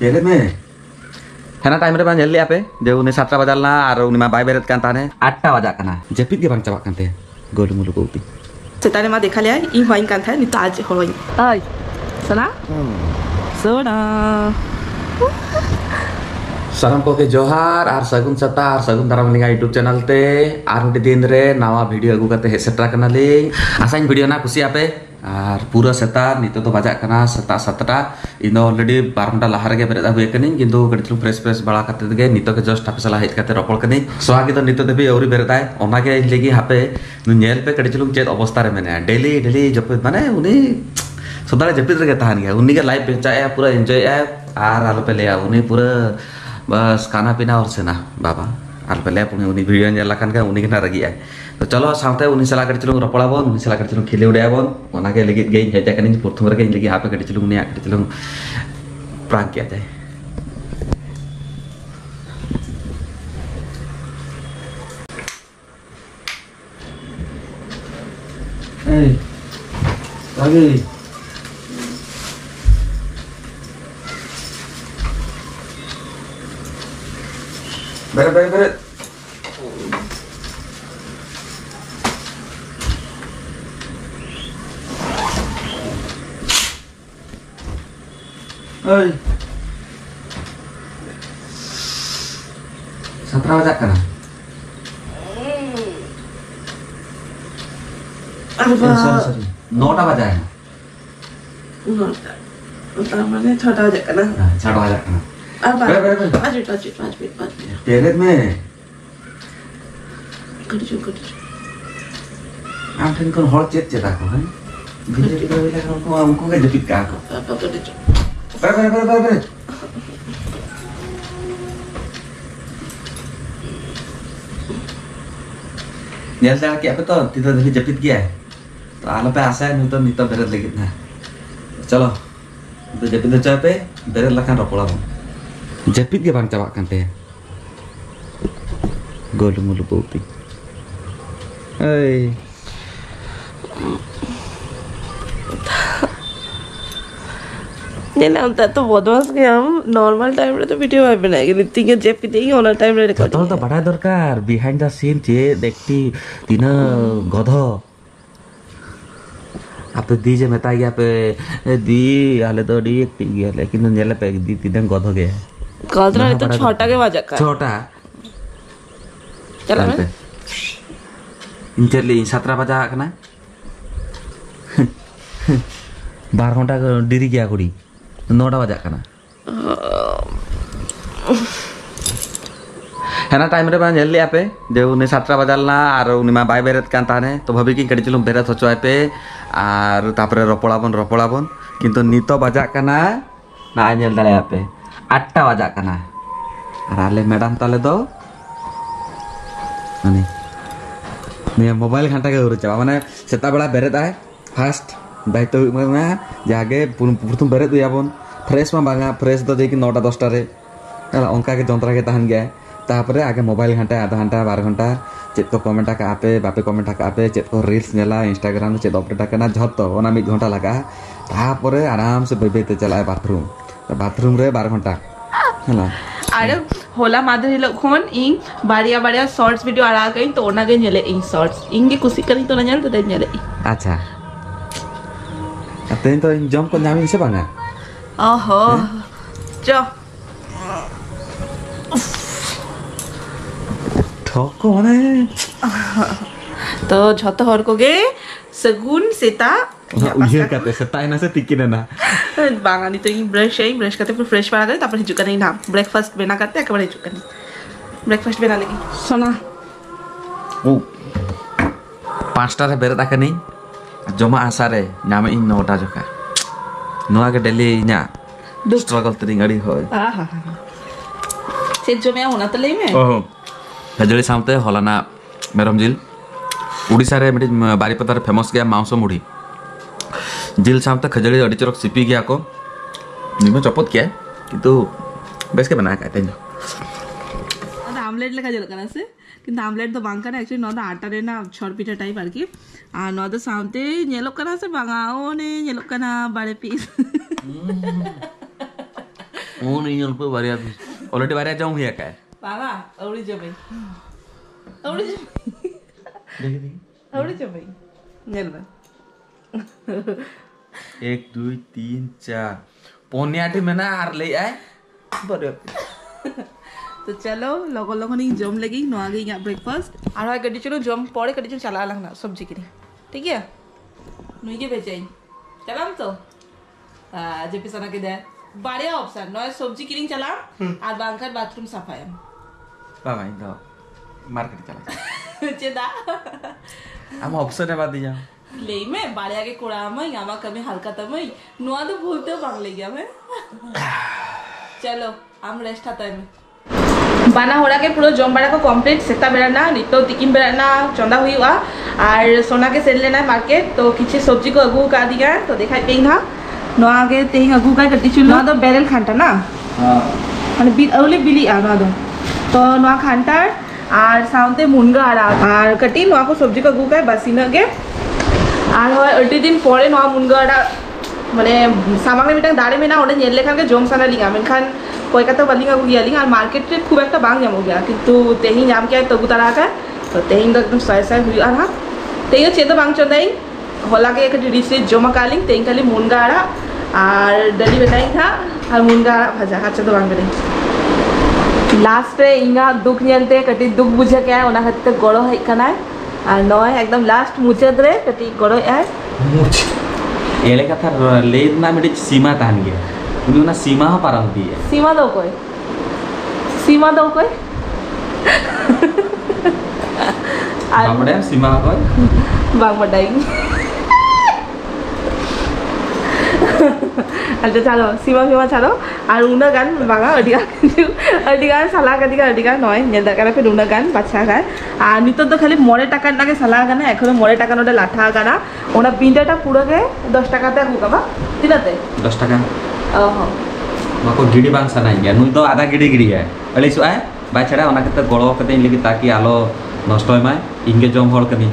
बेरे में है ना टाइम रे बांग जल्दी आपे जे उन्हें 7 बजाल ना और उन्हें मा बाय बेरत कान ताने 8 बजा कना जेपित के बांग चाबा कानते गोलु मुलु कोती सेताने मा देखा लिया इन वाइन कान था नितो आज होई आय सना सोना साराम को के जोहार और सगुन सता और सगुन दाराम लिंगा यूट्यूब चैनल ते और मिट्टी दिन रे नवा वीडियो अगू करते हे सेट्रा करना लिंग आसाइन वीडियो ना कुसी आपे और पूरा सेता नितो तो बजा करना सेता 7टा इन ऑलरेडी 12 घंटा लहार के बेरेदा हुए कनी किंतु गडितलु फ्रेश बड़ा करते गे नितो के जस्ट हापे सला हेज करते रपड़ कनी सोआगी तो नितो देबी औरी बेरेदाय ओना के लेगी हापे नेल पे गडितलु चेत अवस्था रे मेने डेली जब माने उनी सदाले जपित रे ताहान गया उनी के लाइफ बेचाए पूरा एंजॉय है और आलो पे ले उनी पूरा बस खाना पीना और सेना बाबा आल पे ले उनी वीडियो नेला कान का उनी के ना रगी है तो चलो सामते उनी सला कड़ी चलुंग रपड़ा बोन उनी सला कड़ी चलुंग खिले उड़ाया बोन ओना के लगी गई हेजा कनी प्रथम रे के लगी हापे कड़ी चलुंग ने कड़ी चलुंग प्रांक किया जाए ए आगे बेरे ओय 17 बजा कना सॉरी 9टा बजा है 9टा माने 6टा बजा कना 6टा बजा कना बेरे तेरे में कर आम ठन कोन हर चेत चेता को है धीरे धीरे वेला को हमको के जपित का को बेरे नेल दा के तो तितो देखि जपित किया है तो आलो पे आशा है तो नितो बेरे लेकिन ना चलो तो जपित चाय पे बेरे लखन रपड़ा जपित के बांग चाबा कानते गोलु मुलु कोती ए नेला हम तो बदमाश के हम नॉर्मल टाइम रे तो वीडियो भाई बनाएगे नित्य के जपित ही ओना टाइम रे रिकॉर्ड तो बड़ा दरकार बिहाइंड द सीन जे देखती तीना गध आप दी जे मेता गया पे दी आले तो डी एक पी गया लेकिन नेले पे दी तीना गध गया कादरा तो 6टा के बजा का 6टा चला मैं इंटरली 17 बजा कना 12 घंटा डिरी गया कुड़ी 9टा बजा कना है ना टाइम रे बांग जल्दी आपे जे उन्हें 17 बजाल ना और उन्हें मा बाय बेरत कान ताने तो भाभी की कड़ी चलुम बेरत होचो पे और तापरे रपड़ाबन किंतु नितो बजा कना ना नेल दाले आपे 8टा बजा कना और आले मैडम ताले दो माने ने मोबाइल घंटा के उरचा माने सेता बेला बेरेत आए फास्ट दायित्व माने जागे प्रथम बेरेत याबन फ्रेश मा बांगा फ्रेश तो देखि 9टा 10टा रे हला ओंका के जंत्रा के ताहन गया तापरे आगे मोबाइल घंटा आधा घंटा 12 घंटा चेत को कमेंट का आपे बापे कमेंट का आपे चेत को रील्स नेला इंस्टाग्राम चेत अपडेट करना झतो ओना 1 घंटा लगा तापरे आराम से बेबेते चलाए बाथरूम रे 12 घंटा हला आरे होला माधुरी लखन इंग बारिया शॉर्ट्स वीडियो आड़ा कई तो ओना के नेले इंग शॉर्ट्स इंग के कुसी करी तो ना तो नेले अच्छा अते तो जम को नामी से बांगा ओहो जो ठोको माने तो झतो हर को गे सगुन सेता उहिर काते सेता एना से तिकिने ना बांगानी तो ब्रश करते फिर फ्रेश बना करते तापर हिजुका नहीं ना ब्रेकफास्ट बना करते एकेबारे हिजुका नहीं ब्रेकफास्ट बना लगी सोना ओ 5टा रे बेरे ताके नहीं जमा आशा रे नामे इन 9टा जका नोआ के डेली इना स्ट्रगल तरी गड़ी होय आहा से जो मैं होना तो ले में ओहो खजड़ी सामते हलाना मेरम जिल उड़ीसा रे मिटी बारीपदार फेमस गया मांस मुढ़ी जिल सामते खजड़ी अड़ी चरक सिपी गया को निमे चपत किया किंतु बेस के बना कहते हैं आमले आमलेट लेका जल कना से किंतु आमलेट तो बांग कना एक्चुअली नोदा आटा रे ना छर पिठा टाइप आरकी आ नोदा साउंते नेलो कना से बांगाओ ने नेलो कना बारे पीस ओ नहीं अल्प बारिया ऑलरेडी बारिया जाऊं हिया काय बाबा औड़ी जबई औड़ी जबई देखि औड़ी जबई नेल बा 1 2 3 4 पौने 8 में ना आर ले आए बरे तो चलो लोगों लोगों ने जम लगी नो आ गई यहाँ ब्रेकफास्ट और हाय गड्डी चलो जम पड़े गड्डी चलो चला लगना सब्जी की ठीक है नुई के बेचाई चलाम तो जे पिसना के दे बढ़िया ऑप्शन नॉय सब्जी किरिंग चला और बांकर बाथरूम सफाई बाबा इधर मार्केट चला चेदा हम ऑप्शन है बात दिया ले में बढ़िया के कोड़ा में यामा कभी हल्का तमई नुआ तो भूलते बांग ले गया मैं चलो हम रेस्ट आता है बाना होड़ा के पूरा जम बाड़ा को कंप्लीट सेता बेरा ना नितो तिकिन बेरा ना चंदा हुआ और सोना के सेल लेना मार्केट तो किसी सब्जी को अगू का दिया तो देखा पेंग ना नो आगे तेही अगू का कटी चुल ना तो बेरल खांटा ना हां माने बिल ओले बिली आ ना तो नो खांटा और साउंते मुनगा और कटी नो को सब्जी को अगू का बसिना के और होय अड्डी दिन परे नो मुनगा माने सामांग मिटा दाड़े में ना ओडे नेल लेखान के जम साना लिंगा मेनखान कोलकाता बालिंग अगू गिया लिंग और मार्केट रे खूब एकटा बांग जामो गया किंतु तेही नाम के तगु तारा का तो तेही एकदम साय साय हुआ ना तेही चेदो बांग चंदाई होला के एक डिश जमा कालिंग तेही खाली मुनगा आड़ा और डली बनाई था और मुनगा आड़ा भाजा हाथ चेदो बांग करे लास्ट रे इंगा दुख नेलते कटी दुख बुझे के ओना खाते गड़ो हेज कना और नय एकदम लास्ट मुचाद रे कटी गड़ो आय मुच एले कथा लेद ना मिडी सीमा तान गया उनी ना सीमा हो पारम दी है सीमा दो कोई हमड़े सीमा कोई बांग बडाई अच्छा चलो सीमा चलो और उना गान बांगा अडिगान साला कदिगा अडिगान नय नेदा काना पे उना गान बाछा गाय और नितो तो खाली मोरे टाका लागे साला गाना एखोनो मोरे टाका नोडे लाठा गाना ओना बिंडाटा पुरो के 10 टाकाते गुकाबा तिनाते 10 टाका ओहो मको गिडी बांग सना गया नुई तो आधा गिडी है अली सो आए बाछड़ा ओना कते गळो कते लगी ताकि आलो नष्ट होय माय इंगे जम हड़ कनी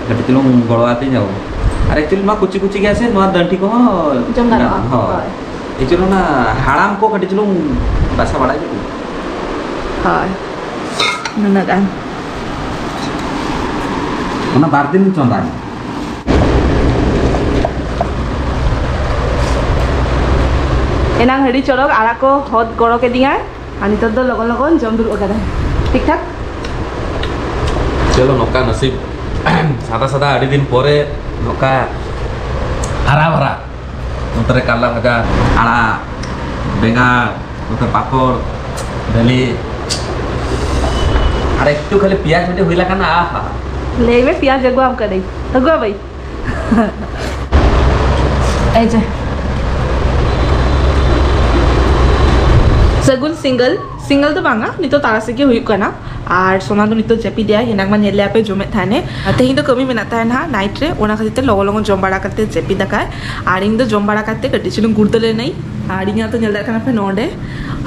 कते तिलो गळो आते जाओ अरे एक्चुअली मा कुची कुची गया से नो दंटी को जम ना हां एक्चुअली ना हाड़ाम को कटे चलो बासा बड़ा जे हां नना गान ओना 12 दिन चंदा एना हड़ी चोरक आड़ा को हद गड़ो के दिया और नित तो लगन लगन जम दुर ओका ठीक ठाक चलो नौका नसीब सादा सादा अड़ी दिन परे नौका हरा भरा नोतरे काला भजा आड़ा बेंगा नोते पापड़ दली अरे एकटू खाली प्याज बेटे हुइला काना आहा ले में प्याज अगुआ हम करे अगुआ भाई ऐसे सगुन सिंगल तो बांगा नितो तारा से के हुई कना और सोना तो नितो जपी दिया हिनाक मा नेले पे जोमे थाने तेही तो कमी मेना था ना नाइट रे ओना खातिर लगो लगो जम बाड़ा करते जपी दकाय और इन तो जम बाड़ा करते कटी चुनु गुड़दले नहीं और इन तो नेल दरखाना पे नोडे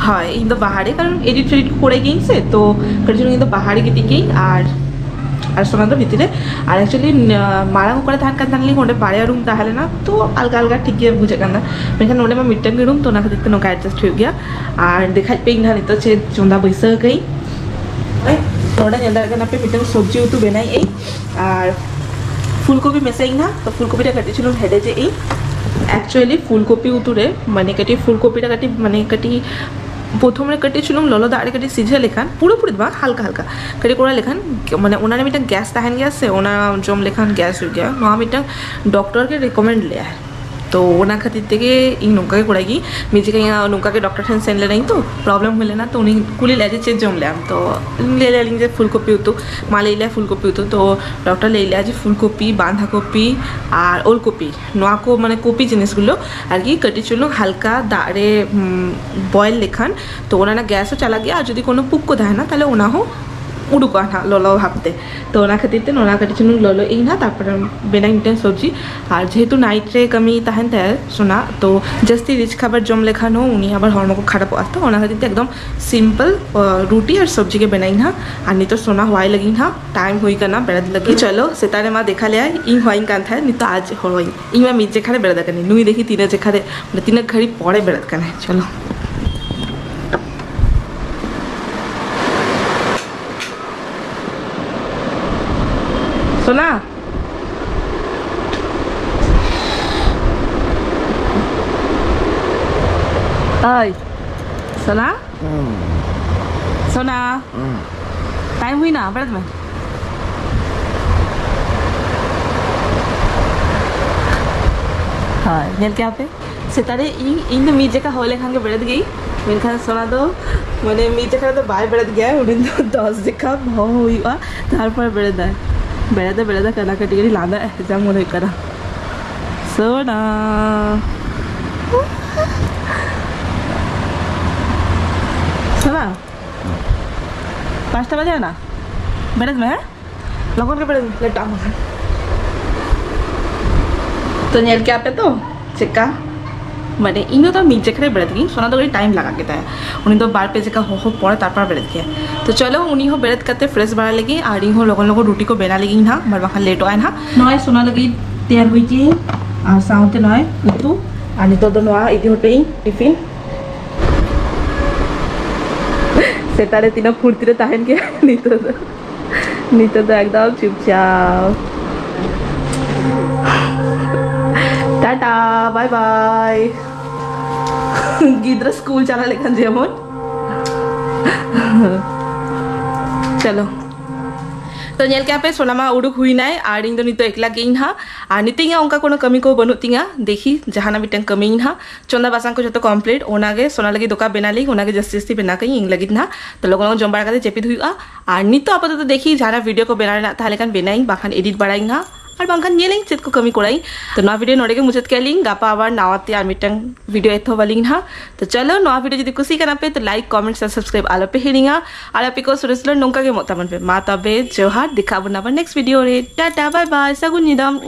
हां इन तो बाहरे कारण एडिट करे गई से तो कटी चुनु इन तो बाहरे गिटी गई और सोना तो भितरे और एक्चुअली मारांग ऊपर थान कान तानली ओंडे बाड़े रूम ताहले ना तो अलगा अलगा ठीक है बुझे काना मेखन ओंडे मा मिटन रूम तो ना खातिर तो नोका एडजस्ट हो गया और देखाई पे ना नितो छे चोंदा बैसा गई नोडे नेलदार काना पे मिटन सब्जी उतु बनाई ए और फुलकपी मेसाई ना तो फुलकपीटा काटी छिलुम हेडे जे ए एक्चुअली फुलकपी उतुरे माने काटी फुलकपीटा काटी माने काटी प्रथम कटे चुलूम ललो दाड़े कटे सीझे लेखान पूरी बा हल्का हल्का कटे कोड़ा लेखान माने ओना मिटा गैस तहन गया से ओना जम लेखान गैस हो गया नोआ मिटा डॉक्टर के रिकमेंड ले है तो ओना खातिर तेगे इन नोका के कोड़ागी मिजे के नोका के डॉक्टर ठन सेन ले नहीं तो प्रॉब्लम होले ना तो उनी कुली लेजे चेज जम ले तो ले लिंग जे फुलकपी उतु माले ले फुलकपी उतु तो डॉक्टर ले ले आज फुलकपी बांधा कपी और ओलकपी नोआ को माने कपी जिनिसगुलो আর কি कटी चुलो हल्का दाड़े बॉयल लेखान तो ओना ना गैस चला गया और যদি কোনো পুক্কো থাকে না তাহলে ওনা हो उड़ूका ना लोलो भापते तो खातिर कटी चुनुंग लोलो इन तारपर बेना मिट्टन सब्जी और जेहेतु नाइट रे कमी तहन ताय सोना तो जस्ती रिच खाबार जम लेखान उनी आबार हरम को खराब तो खातिर एकदम सिम्पल रुटी और सब्जी के बनाई ना और नित सोना हवाई लगी ना टाइम हुई करना बेड़ा लगी चलो सेतारे मा देखा लिया इन हवाई कान था नित आज हवाई इन मा मिट जेखारे बेड़ा दे नुई देखी तीन जेखारे तीन घड़ी पड़े बेड़ा कने चलो सोना Ơi So나 Soना Time हुई ना berat में हाँ नेल क्या पे सितारे इन मीट जेका होले खान के बेरत गई मेनखान सोना तो माने मीट जेका तो बाय बेरत गया उन तो 10 जेका भाव हुईवा तारपर बेरदा कना कटी लादा एग्जाम मन करा सोना सोना 5टा बजे ना बेरद में लगन के बेरद लेटा तो नेल क्या पे तो चिका माने इन तो मीट जेखरे बेरत गई सोना तो टाइम लगा के ताय उनी तो बार पे जेका हो पड़े तारपर बेरत गया तो चलो उनी हो बेरत करते फ्रेश बड़ा लगी और इन हो लगन रुटी को बेना लगी ना बारबाखान लेट आए ना नय सोना लगी तैयार हुई थी और साउंड नय उतु और नितो तो नवा इदी होते टिफिन सेतारे तीन फुर्ती तहन के नितो तो एकदम चुपचाप टाटा बाय बाय गिद्रा स्कूल चला लेखन जेमन चलो तो नेल क्या पे सोनामा उड़ुक हुई ना और इन नितो एकला गई हाँ और निते उनका कोनो कमी को बनू तीगा देखी जहाना मिटन कमी हाँ चंदा बासान को जो कमप्लीट ओनागे सोना लगी दोका बेनाली ओनागे जस्ती जस्ती बेना कहीं इन लगी ना तो लोगों जम बड़ा करते चेपित हुआ और नितो आपातत तो देखी जहाना वीडियो को बेना ताहले कान बेनाई बाखान एडिट बड़ाई ना और बांखान नेलिंग चेत को कमी कोड़ाई तो नवा वीडियो नोड़े के मुझत के लिंक गापा आबार नावाते और मिटन वीडियो एथो वालिंग हाँ तो चलो नवा वीडियो जदि कुसी करना पे तो लाइक कमेंट और सब्सक्राइब आलो पे हिरिंगा और आपको सुरेश नौका के मोतामन पे मा तबे जोहार दिखा बनाबा नेक्स्ट वीडियो रे टाटा बाय बाय सगुन निदम